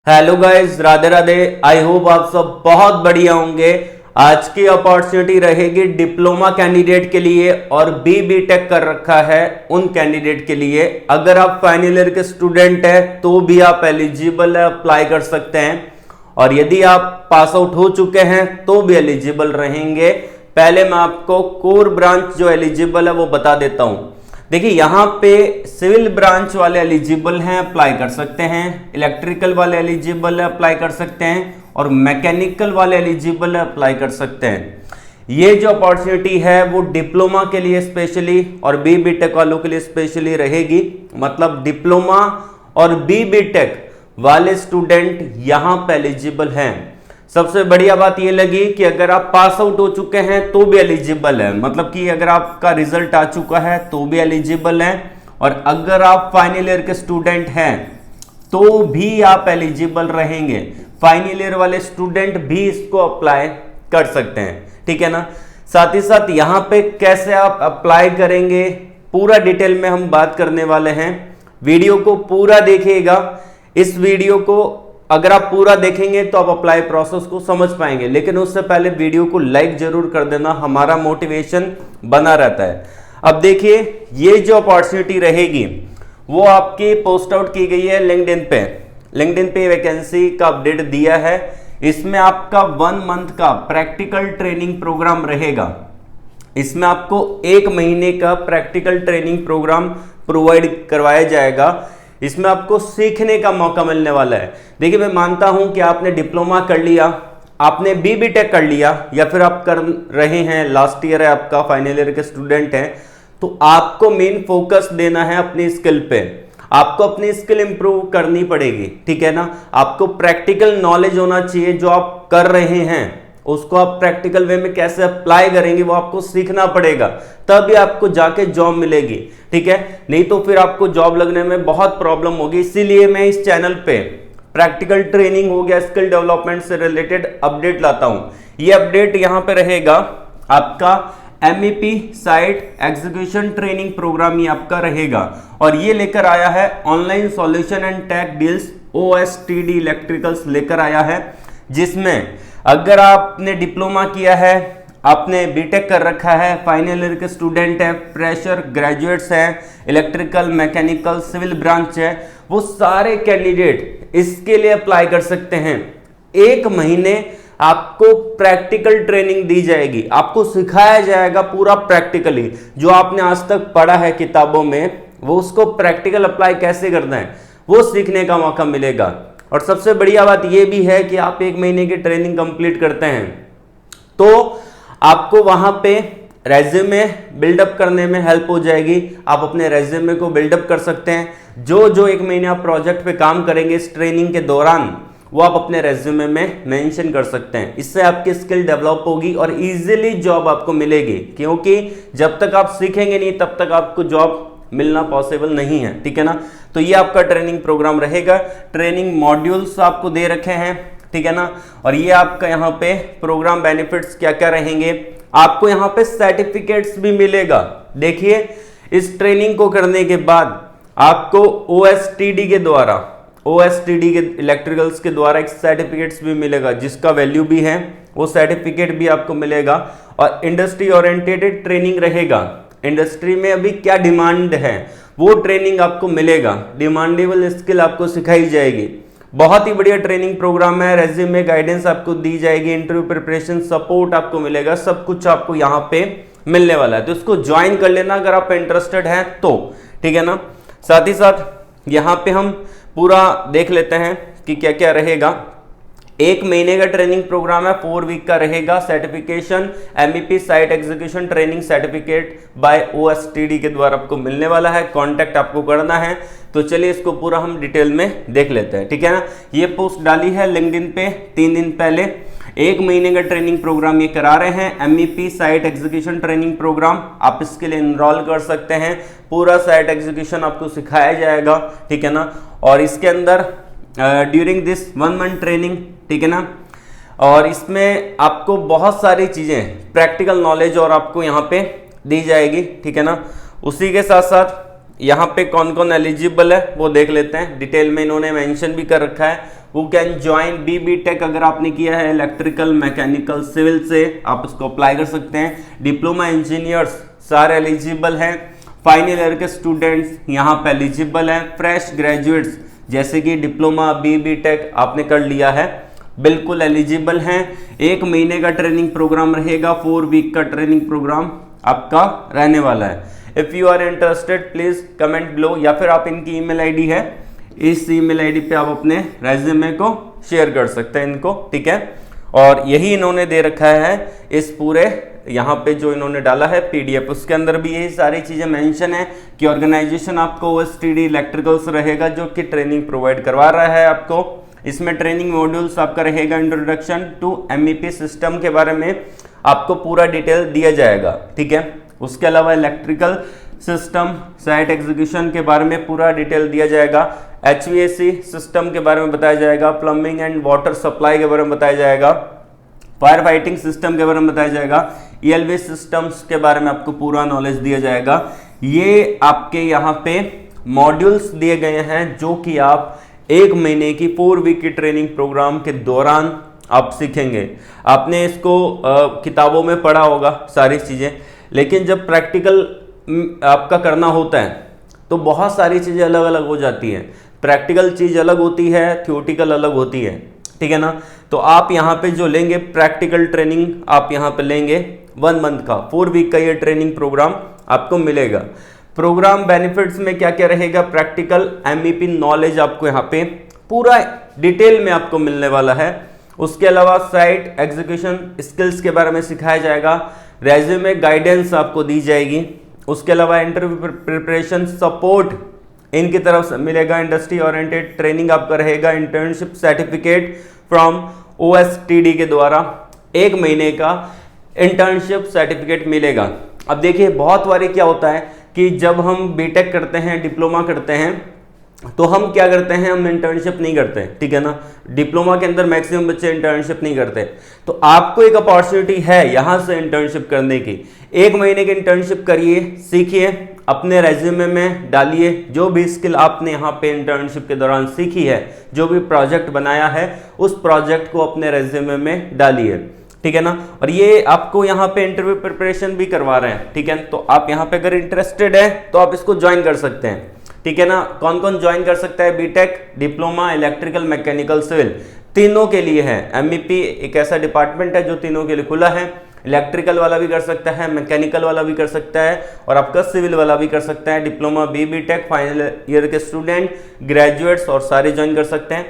Hello guys, Radhe Radhe. I hope आप सब बहुत बढ़िया होंगे। आज की अपॉर्चुनिटी रहेगी डिप्लोमा कैंडिडेट के लिए और बीटेक कर रखा है उन कैंडिडेट के लिए। अगर आप फाइनल ईयर के स्टूडेंट हैं तो भी आप एलिजिबल है, अप्लाई कर सकते हैं। और यदि आप पास आउट हो चुके हैं तो भी एलिजिबल रहेंगे। पहले मैं आपको कोर ब्रांच जो एलिजिबल है वो बता देता हूं। देखिए, यहां पे सिविल ब्रांच वाले एलिजिबल हैं, अप्लाई कर सकते हैं। इलेक्ट्रिकल वाले एलिजिबल है, अप्लाई कर सकते हैं। और मैकेनिकल वाले एलिजिबल है, अप्लाई कर सकते हैं। ये जो अपॉर्चुनिटी है वो डिप्लोमा के लिए स्पेशली और बीटेक वालों के लिए स्पेशली रहेगी। मतलब डिप्लोमा और बीटेक वाले स्टूडेंट यहां पे एलिजिबल हैं। सबसे बढ़िया बात यह लगी कि अगर आप पास आउट हो चुके हैं तो भी एलिजिबल है। मतलब कि अगर आपका रिजल्ट आ चुका है तो भी एलिजिबल है। और अगर आप फाइनल ईयर के स्टूडेंट हैं तो भी आप एलिजिबल रहेंगे। फाइनल ईयर वाले स्टूडेंट भी इसको अप्लाई कर सकते हैं, ठीक है ना। साथ ही साथ यहाँ पे कैसे आप अप्लाई करेंगे पूरा डिटेल में हम बात करने वाले हैं। वीडियो को पूरा देखिएगा। इस वीडियो को अगर आप पूरा देखेंगे तो आप अप्लाई प्रोसेस को समझ पाएंगे, लेकिन उससे पहले वीडियो को लाइक जरूर कर देना, हमारा मोटिवेशन बना रहता है। अब देखिए, ये जो अपॉर्चुनिटी रहेगी वो आपकी पोस्ट आउट की गई है लिंक्डइन पे। लिंक्डइन पे वैकेंसी का अपडेट दिया है। इसमें आपका 1 मंथ का प्रैक्टिकल ट्रेनिंग प्रोग्राम रहेगा। इसमें आपको 1 महीने का प्रैक्टिकल ट्रेनिंग प्रोग्राम प्रोवाइड करवाया जाएगा। इसमें आपको सीखने का मौका मिलने वाला है। देखिए, मैं मानता हूं कि आपने डिप्लोमा कर लिया, आपने बीटेक कर लिया, या फिर आप कर रहे हैं, लास्ट ईयर है आपका, फाइनल ईयर के स्टूडेंट हैं, तो आपको मेन फोकस देना है अपनी स्किल पे। आपको अपनी स्किल इंप्रूव करनी पड़ेगी, ठीक है ना। आपको प्रैक्टिकल नॉलेज होना चाहिए। जो आप कर रहे हैं उसको आप प्रैक्टिकल वे में कैसे अप्लाई करेंगे वो आपको सीखना पड़ेगा, तभी आपको जाके जॉब मिलेगी, ठीक है। नहीं तो फिर आपको जॉब लगने में बहुत प्रॉब्लम होगी। इसीलिए मैं इस चैनल पे प्रैक्टिकल ट्रेनिंग हो गया, स्किल डेवलपमेंट से रिलेटेड अपडेट लाता हूं। ये अपडेट यहां पे रहेगा आपका MEP site execution training program, ये आपका रहेगा। और ये लेकर आया है online solution and tech deals, OSTD electricals लेकर आया है। जिसमें अगर आपने डिप्लोमा किया है, आपने बीटेक कर रखा है, फाइनल ईयर के स्टूडेंट है, फ्रेशर, ग्रेजुएट्स हैं, इलेक्ट्रिकल, मैकेनिकल, सिविल ब्रांच है, वो सारे कैंडिडेट इसके लिए अप्लाई कर सकते हैं। 1 महीने आपको प्रैक्टिकल ट्रेनिंग दी जाएगी। आपको सिखाया जाएगा पूरा प्रैक्टिकली। जो आपने आज तक पढ़ा है किताबों में, वो उसको प्रैक्टिकल अप्लाई कैसे करना है वो सीखने का मौका मिलेगा। और सबसे बढ़िया बात यह भी है कि आप 1 महीने की ट्रेनिंग कंप्लीट करते हैं तो आपको वहां पे रेज्यूमे बिल्डअप करने में हेल्प हो जाएगी। आप अपने रेज्यूमे को बिल्डअप कर सकते हैं। जो 1 महीने आप प्रोजेक्ट पे काम करेंगे इस ट्रेनिंग के दौरान, वो आप अपने रेज्यूमे में मेंशन कर सकते हैं। इससे आपकी स्किल डेवलप होगी और इजीली जॉब आपको मिलेगी। क्योंकि जब तक आप सीखेंगे नहीं तब तक आपको जॉब मिलना पॉसिबल नहीं है, ठीक है ना। तो ये आपका ट्रेनिंग प्रोग्राम रहेगा। ट्रेनिंग मॉड्यूल्स आपको दे रखे हैं, ठीक है ना। और ये आपका यहाँ पे प्रोग्राम बेनिफिट्स क्या क्या रहेंगे। आपको यहाँ पे सर्टिफिकेट्स भी मिलेगा। देखिए, इस ट्रेनिंग को करने के बाद आपको OSTD के इलेक्ट्रिकल्स के द्वारा एक सर्टिफिकेट्स भी मिलेगा, जिसका वैल्यू भी है। वो सर्टिफिकेट भी आपको मिलेगा। और इंडस्ट्री ओरिएंटेड ट्रेनिंग रहेगा। इंडस्ट्री में अभी क्या डिमांड है वो ट्रेनिंग आपको मिलेगा। डिमांडेबल स्किल आपको सिखाई जाएगी। बहुत ही बढ़िया ट्रेनिंग प्रोग्राम है। रेज्यूमे गाइडेंस आपको दी जाएगी, इंटरव्यू प्रिपरेशन सपोर्ट आपको मिलेगा, सब कुछ आपको यहाँ पे मिलने वाला है। तो इसको ज्वाइन कर लेना अगर आप इंटरेस्टेड हैं तो, ठीक है ना। साथ ही साथ यहाँ पे हम पूरा देख लेते हैं कि क्या क्या रहेगा। 1 महीने का ट्रेनिंग प्रोग्राम है, 4 वीक का रहेगा। Certification MEP site execution training certificate bye OSTD के द्वारा आपको मिलने वाला है। कांटेक्ट आपको करना है। तो चलिए इसको पूरा हम डिटेल में देख लेते हैं, ठीक है ना। ये पोस्ट डाली है लिंक्डइन पे 3 दिन पहले। 1 महीने का ट्रेनिंग प्रोग्राम ये करा रहे हैं, MEP site execution training program. आप इसके लिए इनरोल कर सकते हैं। पूरा साइट एग्जीक्यूशन आपको सिखाया जाएगा, ठीक है ना। और इसके अंदर ड्यूरिंग दिस 1 मंथ ट्रेनिंग, ठीक है ना। और इसमें आपको बहुत सारी चीजें प्रैक्टिकल नॉलेज और आपको यहाँ पे दी जाएगी, ठीक है ना। उसी के साथ साथ यहाँ पे कौन कौन एलिजिबल है वो देख लेते हैं। डिटेल में इन्होंने मेंशन भी कर रखा है। वो कैन ज्वाइन बी टेक, अगर आपने किया है इलेक्ट्रिकल, मैकेनिकल, सिविल से आप उसको अप्लाई कर सकते हैं। डिप्लोमा इंजीनियर्स सारे एलिजिबल हैं। फाइनल ईयर के स्टूडेंट्स यहाँ पे एलिजिबल हैं। फ्रेश ग्रेजुएट्स जैसे कि डिप्लोमा बी टेक आपने कर लिया है, बिल्कुल एलिजिबल हैं। 1 महीने का ट्रेनिंग प्रोग्राम रहेगा, 4 वीक का ट्रेनिंग प्रोग्राम आपका रहने वाला है। If you are interested please comment below, या फिर आप इनकी ईमेल आईडी है, इस ईमेल आईडी पे आप अपने रेज्यूमे को शेयर कर सकते हैं इनको, ठीक है। और यही इन्होंने दे रखा है इस पूरे यहाँ पे जो इन्होंने डाला है पीडीएफ, उसके अंदर भी यही सारी चीजें मेंशन है कि ऑर्गेनाइजेशन आपको ओएसटीडी इलेक्ट्रिकल्स रहेगा जो कि ट्रेनिंग प्रोवाइड करवा रहा है आपको। इसमें ट्रेनिंग मॉड्यूल्स आपका रहेगा, इंट्रोडक्शन टू एमईपी सिस्टम के बारे में आपको पूरा डिटेल दिया जाएगा, ठीक है। उसके अलावा इलेक्ट्रिकल सिस्टम साइट एग्जीक्यूशन के बारे में पूरा डिटेल दिया जाएगा। एचवीएसी सिस्टम के बारे में बताया जाएगा। प्लम्बिंग एंड वाटर सप्लाई के बारे में बताया जाएगा। फायर फाइटिंग सिस्टम के बारे में बताया जाएगा। ईएलवी सिस्टम्स के बारे में आपको पूरा नॉलेज दिया जाएगा। ये आपके यहाँ पे मॉड्यूल्स दिए गए हैं जो कि आप 1 महीने की 4 वीक की ट्रेनिंग प्रोग्राम के दौरान आप सीखेंगे। आपने इसको किताबों में पढ़ा होगा सारी चीजें, लेकिन जब प्रैक्टिकल आपका करना होता है तो बहुत सारी चीजें अलग अलग हो जाती हैं। प्रैक्टिकल चीज अलग होती है, थ्योरेटिकल अलग होती है, ठीक है ना। तो आप यहाँ पे जो लेंगे प्रैक्टिकल ट्रेनिंग आप यहाँ पे लेंगे 1 मंथ का, 4 वीक का ये ट्रेनिंग प्रोग्राम आपको मिलेगा। प्रोग्राम बेनिफिट्स में क्या क्या रहेगा, प्रैक्टिकल एमईपी नॉलेज आपको यहाँ पे पूरा डिटेल में आपको मिलने वाला है। उसके अलावा साइट एग्जीक्यूशन स्किल्स के बारे में सिखाया जाएगा। रेज्यूमे गाइडेंस आपको दी जाएगी। उसके अलावा इंटरव्यू प्रिपरेशन सपोर्ट इनकी तरफ से मिलेगा। इंडस्ट्री ओरिएंटेड ट्रेनिंग आपका रहेगा। इंटर्नशिप सर्टिफिकेट फ्रॉम ओएसटीडी के द्वारा 1 महीने का इंटर्नशिप सर्टिफिकेट मिलेगा। अब देखिए बहुत बारी क्या होता है कि जब हम बीटेक करते हैं, डिप्लोमा करते हैं, तो हम क्या करते हैं, हम इंटर्नशिप नहीं करते, ठीक है ना। डिप्लोमा के अंदर मैक्सिमम बच्चे इंटर्नशिप नहीं करते। तो आपको एक अपॉर्चुनिटी है यहां से इंटर्नशिप करने की। 1 महीने की इंटर्नशिप करिए, सीखिए, अपने रेज्यूमे में डालिए जो भी स्किल आपने यहाँ पे इंटर्नशिप के दौरान सीखी है, जो भी प्रोजेक्ट बनाया है उस प्रोजेक्ट को अपने रेज्यूमे में डालिए, ठीक है ना। और ये आपको यहाँ पे इंटरव्यू प्रिपरेशन भी करवा रहे हैं, ठीक है। तो आप यहाँ पे अगर इंटरेस्टेड है तो आप इसको ज्वाइन कर सकते हैं, ठीक है ना। कौन कौन ज्वाइन कर सकता है, BTech, diploma, electrical, mechanical, civil, तीनों के लिए है। एमईपी एक ऐसा डिपार्टमेंट है जो तीनों के लिए खुला है। इलेक्ट्रिकल वाला भी कर सकता है, मैकेनिकल वाला भी कर सकता है और आपका सिविल वाला भी कर सकता है। डिप्लोमा बीटेक फाइनल ईयर के स्टूडेंट, ग्रेजुएट्स और सारे ज्वाइन कर सकते हैं।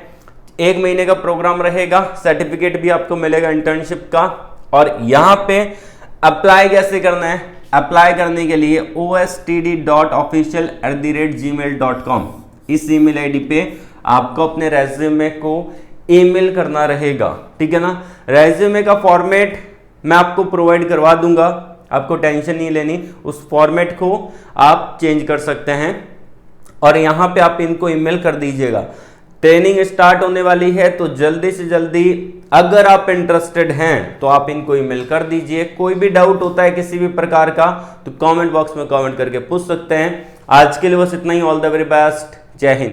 1 महीने का प्रोग्राम रहेगा, सर्टिफिकेट भी आपको मिलेगा इंटर्नशिप का। और यहाँ पे अप्लाई कैसे करना है, अप्लाई करने के लिए ostd.official@gmail.com इस ईमेल आईडी पे आपको अपने रेज्यूमे को ईमेल करना रहेगा, ठीक है ना। रेज्यूमे का फॉर्मेट मैं आपको प्रोवाइड करवा दूंगा, आपको टेंशन नहीं लेनी। उस फॉर्मेट को आप चेंज कर सकते हैं और यहाँ पे आप इनको ईमेल कर दीजिएगा। ट्रेनिंग स्टार्ट होने वाली है तो जल्दी से जल्दी अगर आप इंटरेस्टेड हैं तो आप इनको ईमेल कर दीजिए। कोई भी डाउट होता है किसी भी प्रकार का तो कमेंट बॉक्स में कमेंट करके पूछ सकते हैं। आज के लिए बस इतना ही। ऑल द वेरी बेस्ट, जय हिंद।